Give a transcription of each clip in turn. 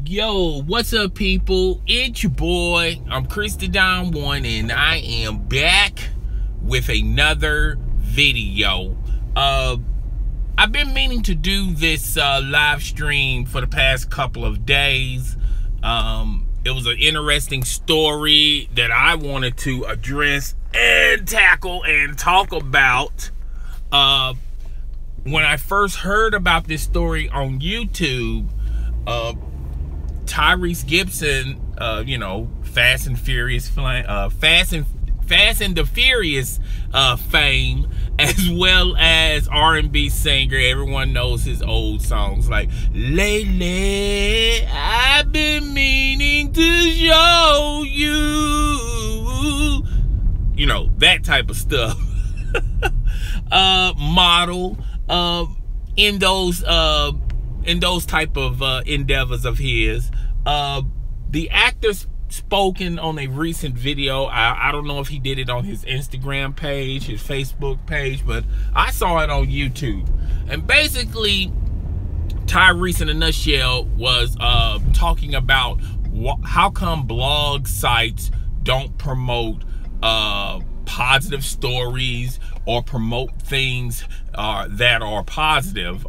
Yo, what's up, people? It's your boy. I'm Chris the Don One, and I am back with another video. I've been meaning to do this live stream for the past couple of days. It was an interesting story that I wanted to address and tackle and talk about. When I first heard about this story on YouTube, Tyrese Gibson, Fast and the Furious fame, as well as R&B singer. Everyone knows his old songs like "Lately I've Been Meaning to Show You," that type of stuff. Model in those type of endeavors of his. The actor spoken on a recent video. I don't know if he did it on his Instagram page, his Facebook page, but I saw it on YouTube. And basically, Tyrese, in a nutshell, was talking about how come blog sites don't promote positive stories or promote things that are positive.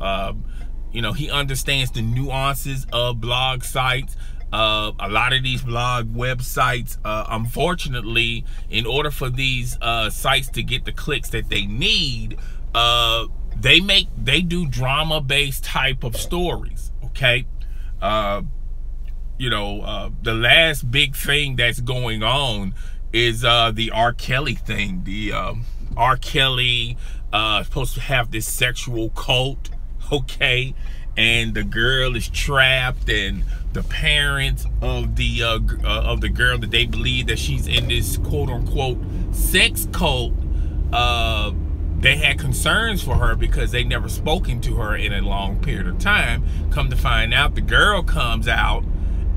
He understands the nuances of blog sites. A lot of these blog websites, unfortunately, in order for these sites to get the clicks that they need, they do drama-based type of stories. Okay, the last big thing that's going on is the R. Kelly thing. The R. Kelly supposed to have this sexual cult. Okay, and the girl is trapped, and the parents of the girl, that they believe that she's in this quote-unquote sex cult, they had concerns for her because they never spoken to her in a long period of time. Come to find out, the girl comes out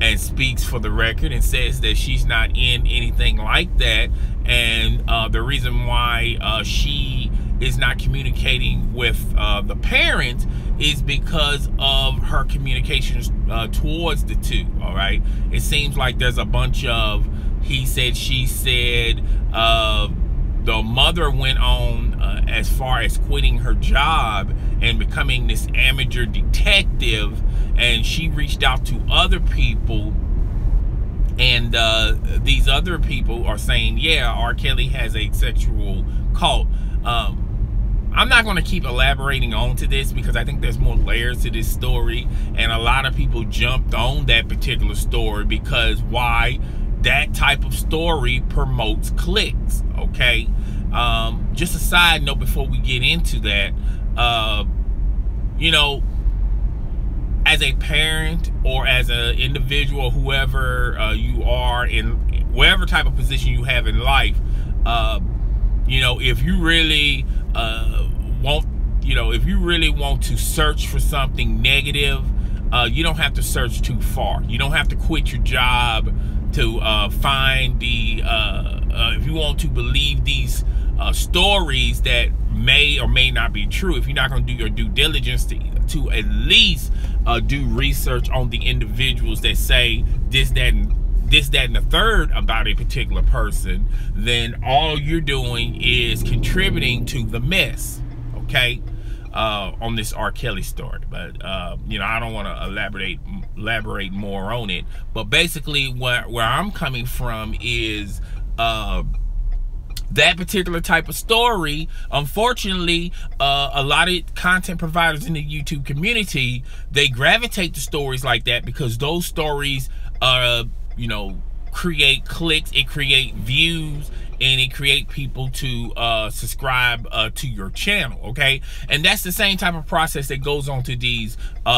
and speaks for the record and says that she's not in anything like that, and the reason why she is not communicating with the parents is because of her communications towards the two. All right, it seems like there's a bunch of he said, she said. The mother went on as far as quitting her job and becoming this amateur detective, and she reached out to other people, and these other people are saying, yeah, R. Kelly has a sexual cult. I'm not going to keep elaborating on to this because I think there's more layers to this story, and a lot of people jumped on that particular story because why? That type of story promotes clicks. Okay, just a side note before we get into that, as a parent or as an individual, whoever you are in whatever type of position you have in life, if you really want to search for something negative, you don't have to search too far. You don't have to quit your job to find the if you want to believe these stories that may or may not be true. If you're not going to do your due diligence to at least do research on the individuals that say this, that, and the third about a particular person, then all you're doing is contributing to the mess. Okay, on this R. Kelly story. But I don't want to elaborate more on it. But basically, where I'm coming from is that particular type of story. Unfortunately, a lot of content providers in the YouTube community, they gravitate to stories like that because those stories create clicks, it create views, and it create people to subscribe to your channel. Okay, and that's the same type of process that goes on to these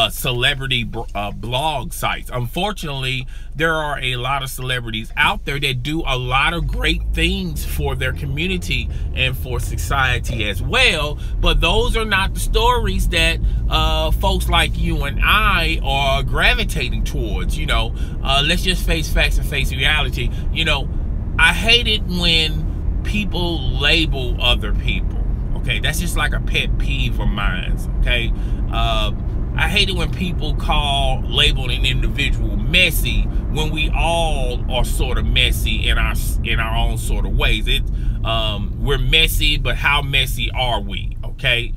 celebrity blog sites. Unfortunately, there are a lot of celebrities out there that do a lot of great things for their community and for society as well, but those are not the stories that folks like you and I are gravitating towards. Let's just face facts and face reality. I hate it when people label other people. Okay, that's just like a pet peeve of mine. Okay, I hate it when people label an individual messy when we all are sort of messy in our own sort of ways. We're messy, but how messy are we? Okay.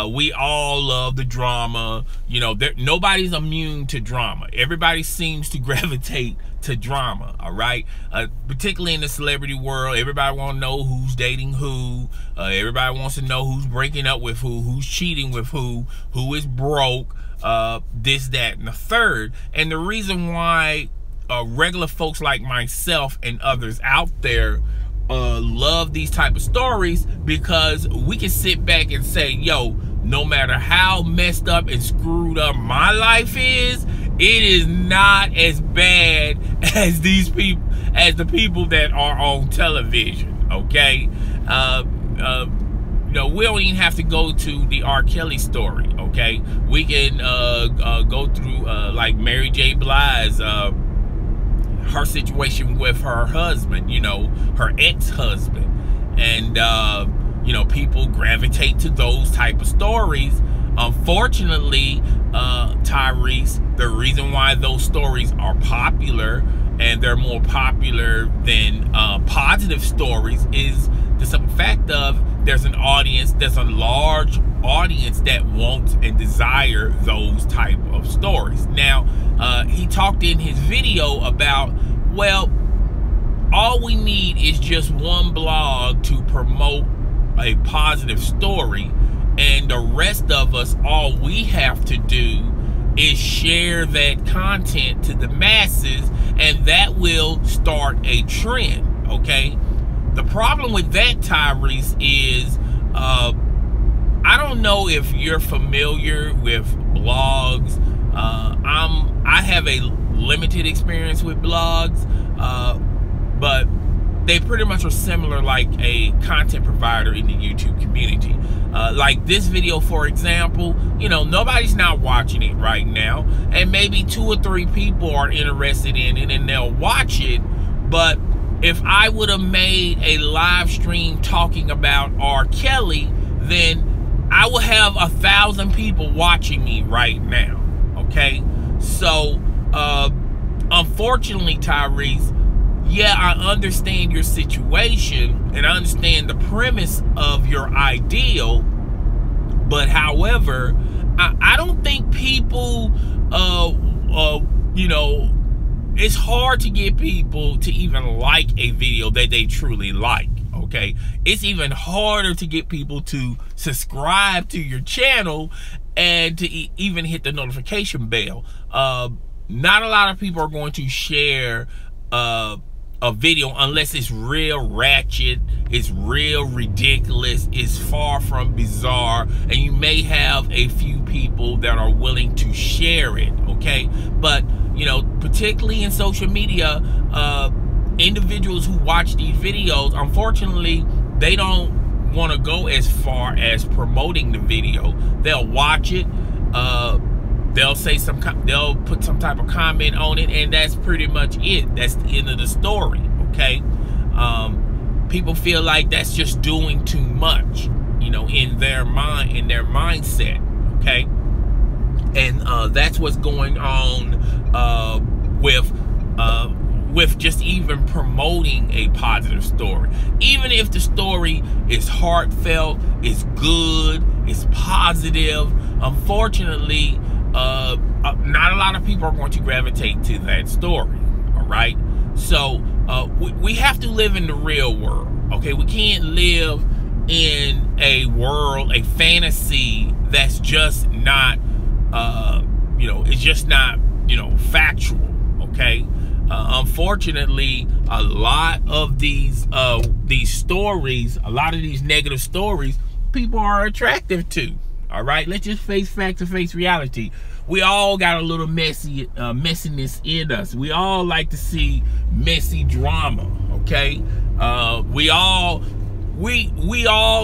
We all love the drama. You know, nobody's immune to drama. Everybody seems to gravitate to drama, all right? Particularly in the celebrity world, everybody want to know who's dating who. Everybody wants to know who's breaking up with who's cheating with who is broke, this, that, and the third. And the reason why regular folks like myself and others out there love these type of stories, because we can sit back and say, yo, no matter how messed up and screwed up my life is, it is not as bad as these people, as the people that are on television. Okay. You know, we don't even have to go to the R. Kelly story. Okay, we can go through like Mary J. Blige, her situation with her husband, you know, her ex-husband. And, you know, people gravitate to those type of stories. Unfortunately, Tyrese, the reason why those stories are popular, and they're more popular than positive stories, is the simple fact of there's an audience, there's a large audience that wants and desire those type of stories. Now, he talked in his video about, well, all we need is just one blog to promote a positive story, and the rest of us, all we have to do is share that content to the masses, and that will start a trend. Okay, the problem with that, Tyrese, is I don't know if you're familiar with blogs. I have a limited experience with blogs, but they pretty much are similar, like a content provider in the YouTube community. Like this video, for example, you know, nobody's not watching it right now, and maybe 2 or 3 people are interested in it and they'll watch it. But if I would have made a live stream talking about R. Kelly, then I would have 1,000 people watching me right now. Okay, so unfortunately, Tyrese, yeah, I understand your situation and I understand the premise of your ideal, but however, I don't think people, you know, it's hard to get people to even like a video that they truly like. Okay, it's even harder to get people to subscribe to your channel and to even hit the notification bell. Not a lot of people are going to share a video unless it's real ratchet, it's real ridiculous, it's far from bizarre, and you may have a few people that are willing to share it. Okay, but you know, particularly in social media, individuals who watch these videos, unfortunately, they don't want to go as far as promoting the video. They'll watch it, they'll say they'll put some type of comment on it, and that's pretty much it. That's the end of the story. Okay, people feel like that's just doing too much, you know, in their mind, in their mindset. Okay, and that's what's going on with just even promoting a positive story. Even if the story is heartfelt, it's good, it's positive, unfortunately, not a lot of people are going to gravitate to that story. All right, so we have to live in the real world. Okay, we can't live in a world, a fantasy that's just not you know, it's just not, you know, factual. Okay, unfortunately, a lot of these stories, a lot of these negative stories, people are attractive to. All right, let's just face facts and face reality. We all got a little messiness in us. We all like to see messy drama. Okay, we all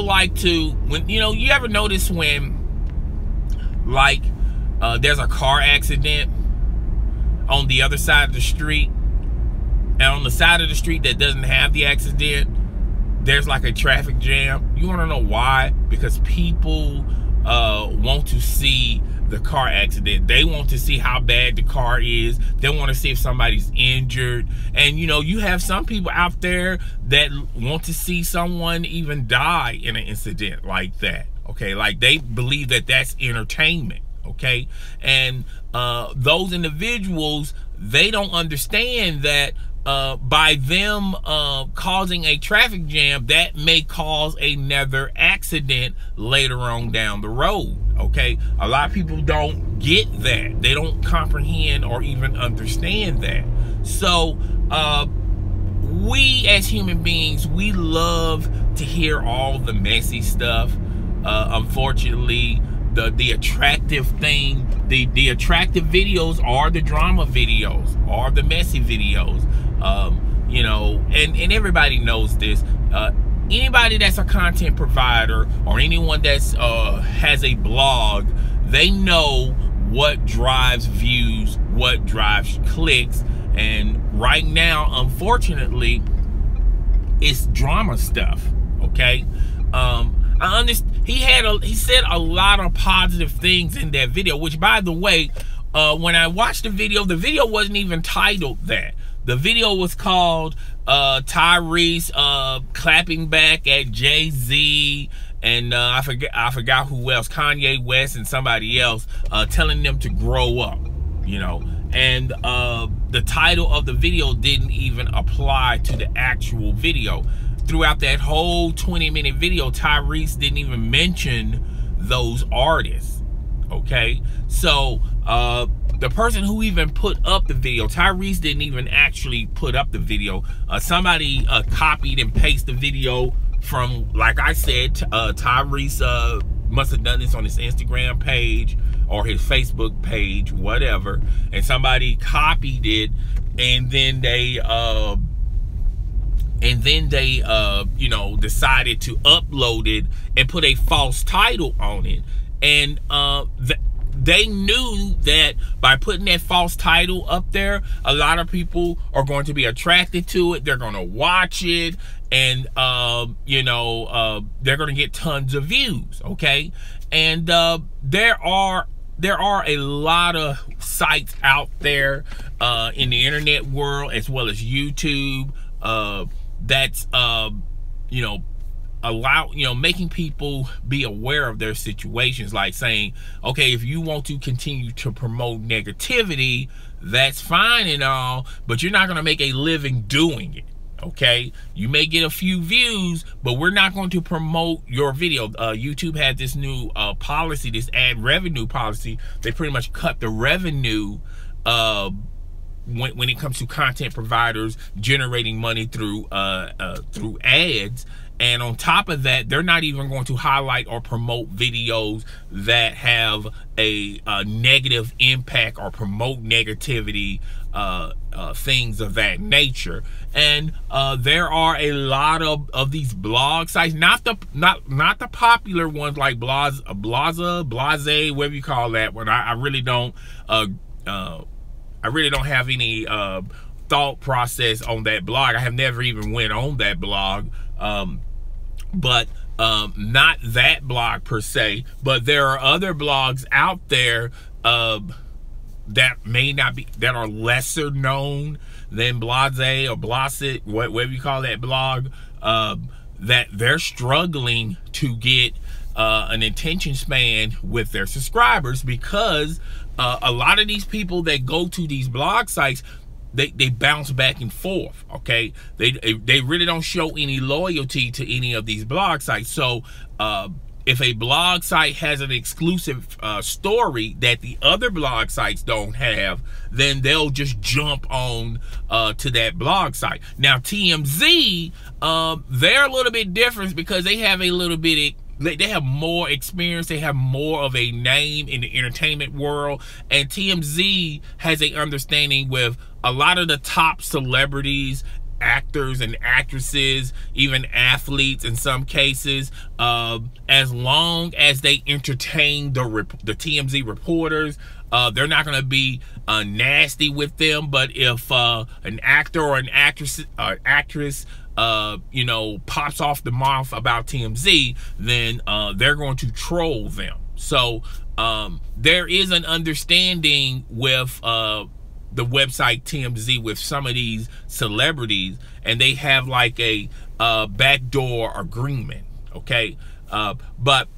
like to, when, you know, you ever notice when, like, there's a car accident on the other side of the street, and on the side of the street that doesn't have the accident, there's like a traffic jam. You want to know why? Because people want to see the car accident. They want to see how bad the car is. They want to see if somebody's injured. And you know, you have some people out there that want to see someone even die in an incident like that. Okay, like they believe that that's entertainment. Okay, and those individuals, they don't understand that by them causing a traffic jam, that may cause another accident later on down the road. Okay, a lot of people don't get that. They don't comprehend or even understand that. So we as human beings, we love to hear all the messy stuff. Unfortunately, the attractive thing, the attractive videos are the drama videos, are the messy videos. You know, and everybody knows this. Anybody that's a content provider or anyone that's has a blog, they know what drives views, what drives clicks, and right now, unfortunately, it's drama stuff. Okay, I understand. He said a lot of positive things in that video, which, by the way, when I watched the video wasn't even titled that. The video was called Tyrese clapping back at Jay-Z, and I forgot who else, Kanye West and somebody else, telling them to grow up, you know. And the title of the video didn't even apply to the actual video. Throughout that whole 20-minute video, Tyrese didn't even mention those artists. Okay, so the person who even put up the video, Tyrese didn't even actually put up the video. Somebody copied and pasted the video from, like I said, Tyrese must have done this on his Instagram page or his Facebook page, whatever, and somebody copied it, and then they you know, decided to upload it and put a false title on it. And they knew that by putting that false title up there, a lot of people are going to be attracted to it. They're going to watch it, and you know, they're going to get tons of views. Okay, and there are a lot of sites out there in the internet world, as well as YouTube, that's you know, making people be aware of their situations, like saying, okay, if you want to continue to promote negativity, that's fine and all, but you're not going to make a living doing it. Okay, you may get a few views, but we're not going to promote your video. YouTube had this new policy, this ad revenue policy. They pretty much cut the revenue when it comes to content providers generating money through ads. And on top of that, they're not even going to highlight or promote videos that have a negative impact or promote negativity, things of that nature. And there are a lot of these blog sites, not the popular ones like Blase, whatever you call that one. I really don't have any thought process on that blog. I have never even went on that blog. But not that blog per se, but there are other blogs out there that may not be, that are lesser known than Blase or Blase, whatever you call that blog, that they're struggling to get an attention span with their subscribers, because a lot of these people that go to these blog sites, they bounce back and forth. Okay, they really don't show any loyalty to any of these blog sites. So if a blog site has an exclusive story that the other blog sites don't have, then they'll just jump on to that blog site. Now TMZ, they're a little bit different because they have a little bit of, they have more experience, they have more of a name in the entertainment world, and TMZ has a understanding with a lot of the top celebrities, actors and actresses, even athletes in some cases, as long as they entertain the TMZ reporters, they're not going to be nasty with them. But if an actor or an actress you know, pops off the mouth about TMZ, then they're going to troll them. So there is an understanding with the website TMZ with some of these celebrities, and they have like a backdoor agreement, okay? But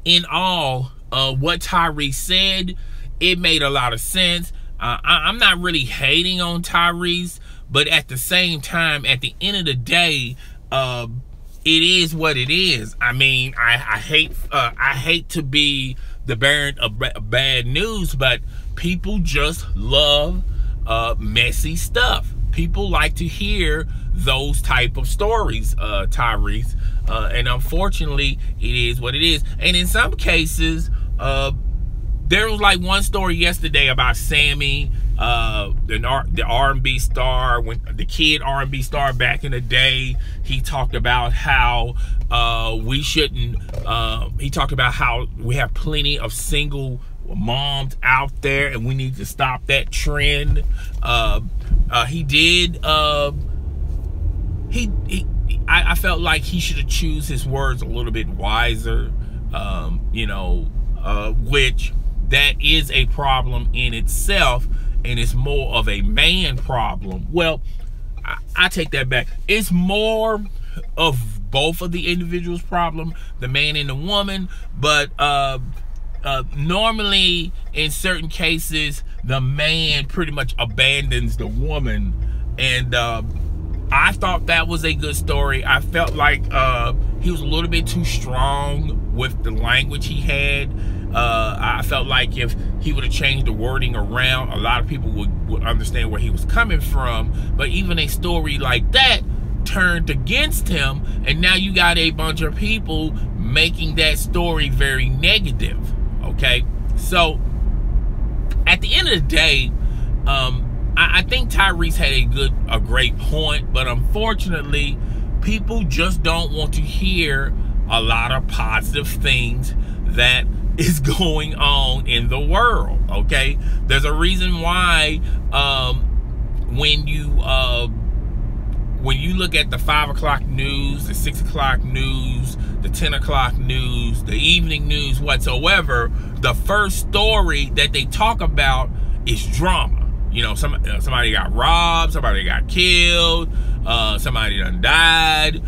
in all, what Tyrese said, it made a lot of sense. I'm not really hating on Tyrese, but at the same time, at the end of the day, it is what it is. I mean, I hate to be the bearer of bad news, but people just love messy stuff. People like to hear those type of stories, Tyrese, and unfortunately, it is what it is. And in some cases, there was like one story yesterday about Sammy, the R&B star, when the kid R&B star back in the day. He talked about how we shouldn't. He talked about how we have plenty of single moms out there, and we need to stop that trend. He did. I felt like he should have choose his words a little bit wiser. You know, which that is a problem in itself, and it's more of a man problem. Well, I take that back. It's more of both of the individuals' problem, the man and the woman, but normally in certain cases the man pretty much abandons the woman, and I thought that was a good story. I felt like he was a little bit too strong with the language he had. I felt like if he would have changed the wording around, a lot of people would understand where he was coming from. But even a story like that turned against him, and now you got a bunch of people making that story very negative. Okay, so at the end of the day, I think Tyrese had a great point, but unfortunately, people just don't want to hear a lot of positive things that is going on in the world. Okay, there's a reason why when you look at the 5 o'clock news, the 6 o'clock news, the 10 o'clock news, the evening news whatsoever, the first story that they talk about is drama. You know, somebody got robbed, somebody got killed, somebody done died,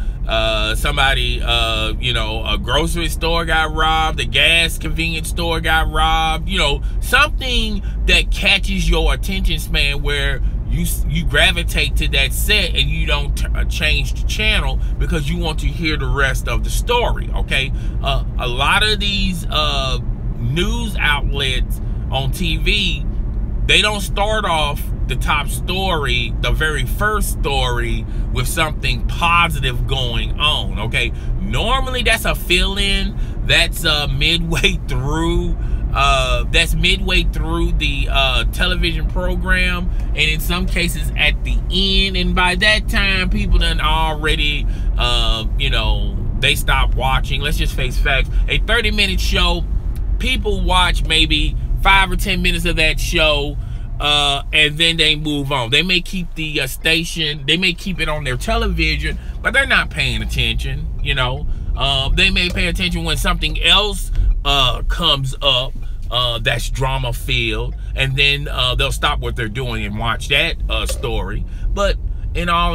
somebody, you know, a grocery store got robbed, a gas convenience store got robbed, you know, something that catches your attention span where you gravitate to that set and you don't change the channel because you want to hear the rest of the story. Okay, a lot of these news outlets on TV, they don't start off the top story, the very first story, with something positive going on. Okay, normally that's a fill-in. That's midway through. That's midway through the television program, and in some cases at the end. And by that time, people done already, you know, they stop watching. Let's just face facts. A 30-minute show, people watch maybe 5 or 10 minutes of that show, and then they move on. They may keep the station, they may keep it on their television, but they're not paying attention. You know, they may pay attention when something else comes up that's drama filled, and then they'll stop what they're doing and watch that story. But in all,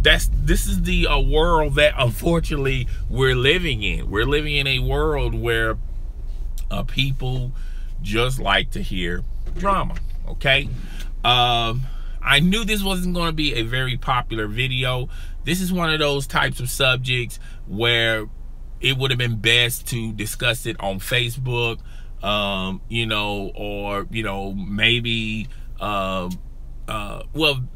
this is the world that unfortunately we're living in. We're living in a world where people just like to hear drama. Okay, I knew this wasn't going to be a very popular video. This is one of those types of subjects where it would have been best to discuss it on Facebook, you know, or, you know, maybe, well,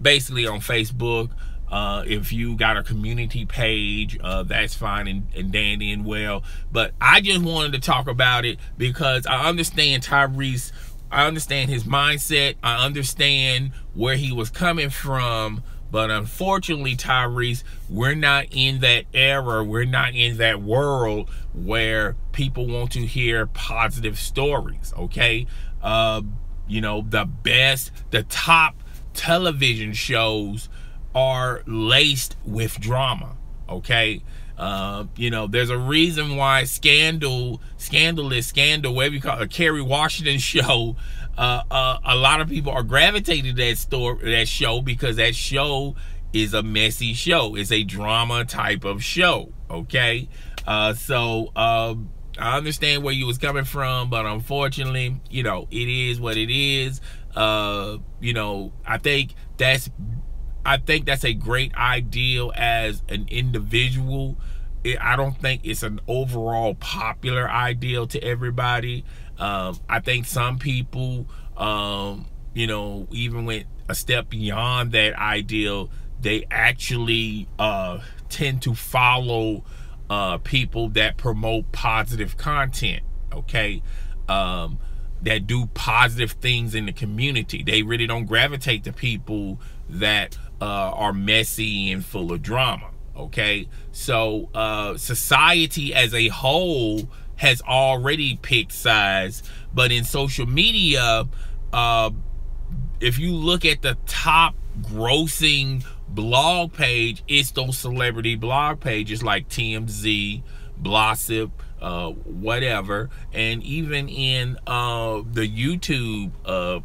basically on Facebook. If you got a community page, that's fine and dandy and well. But I just wanted to talk about it because I understand Tyrese. I understand his mindset. I understand where he was coming from. But unfortunately, Tyrese, we're not in that era. We're not in that world where people want to hear positive stories, okay? You know, the top television shows are laced with drama, okay? You know, there's a reason why Scandal, whatever you call it, a Kerry Washington show, a lot of people are gravitated to that show because that show is a messy show. It's a drama type of show, okay? So I understand where you was coming from, but unfortunately, you know, it is what it is. You know, I think that's a great ideal as an individual. I don't think it's an overall popular ideal to everybody. I think some people, you know, even went a step beyond that ideal. They actually tend to follow people that promote positive content, okay? That do positive things in the community. They really don't gravitate to people that are messy and full of drama, okay? So society as a whole has already picked sides, but in social media, if you look at the top grossing blog page, it's those celebrity blog pages like TMZ, Blossip, whatever. And even in the YouTube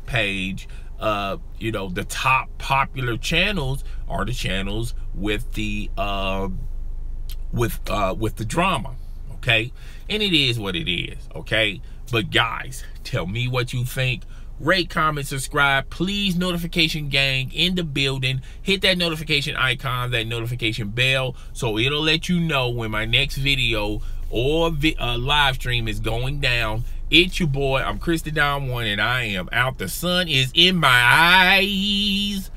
page, you know, the top popular channels are the channels with the drama, okay? And it is what it is, okay? But guys, tell me what you think. Rate, comment, subscribe. Please, notification gang in the building. Hit that notification icon, that notification bell, so it'll let you know when my next video or live stream is going down. It's your boy, I'm Chris the Don One, and I am out. The sun is in my eyes.